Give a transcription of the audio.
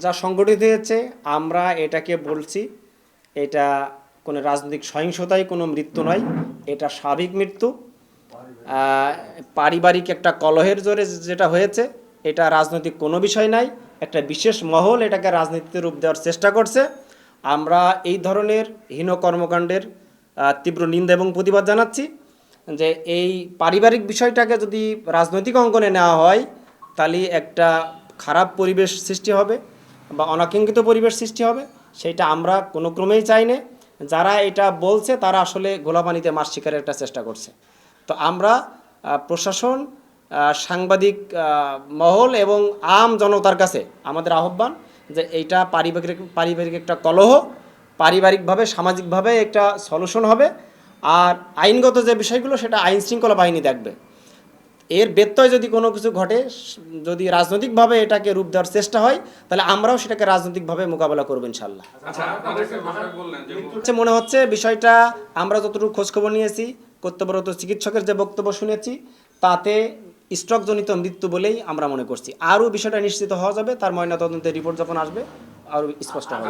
যা সংগঠিত হয়েছে আমরা এটাকে বলছি, এটা কোনো রাজনৈতিক সহিংসতায় কোনো মৃত্যু নয়, এটা স্বাভাবিক মৃত্যু। পারিবারিক একটা কলহের জোরে যেটা হয়েছে, এটা রাজনৈতিক কোনো বিষয় নাই। একটা বিশেষ মহল এটাকে রাজনীতিতে রূপ দেওয়ার চেষ্টা করছে। আমরা এই ধরনের হীন কর্মকাণ্ডের তীব্র নিন্দা এবং প্রতিবাদ জানাচ্ছি। যে এই পারিবারিক বিষয়টাকে যদি রাজনৈতিক অঙ্গনে নেওয়া হয়, তাহলে একটা খারাপ পরিবেশ সৃষ্টি হবে বা অনাকাঙ্ক্ষিত পরিবেশ সৃষ্টি হবে। সেটা আমরা কোনো ক্রমেই চাই না। যারা এটা বলছে তারা আসলে ঘোলাপানিতে মাছ শিকারের একটা চেষ্টা করছে। তো আমরা প্রশাসন, সাংবাদিক মহল এবং আম জনতার কাছে আমাদের আহ্বান যে এইটা পারিবারিক একটা কলহ, পারিবারিকভাবে সামাজিকভাবে একটা সলিউশন হবে। আর আইনগত যে বিষয়গুলো সেটা আইন শৃঙ্খলা বাহিনী দেখবে। এর ব্যত্যয় যদি কোনো কিছু ঘটে, যদি রাজনৈতিকভাবে এটাকে রূপ দেওয়ার চেষ্টা হয়, তাহলে আমরাও সেটাকে রাজনৈতিকভাবে মোকাবেলা করবো ইনশাল্লাহ। মনে হচ্ছে বিষয়টা আমরা যতটুকু খোঁজখবর নিয়েছি, কর্তব্যরত চিকিৎসকের যে বক্তব্য শুনেছি, তাতে স্ট্রোকজনিত মৃত্যু বলেই আমরা মনে করছি। আরও বিষয়টা নিশ্চিত হওয়া যাবে, তার ময়নাতদন্তের রিপোর্ট যখন আসবে আরও স্পষ্ট হবে।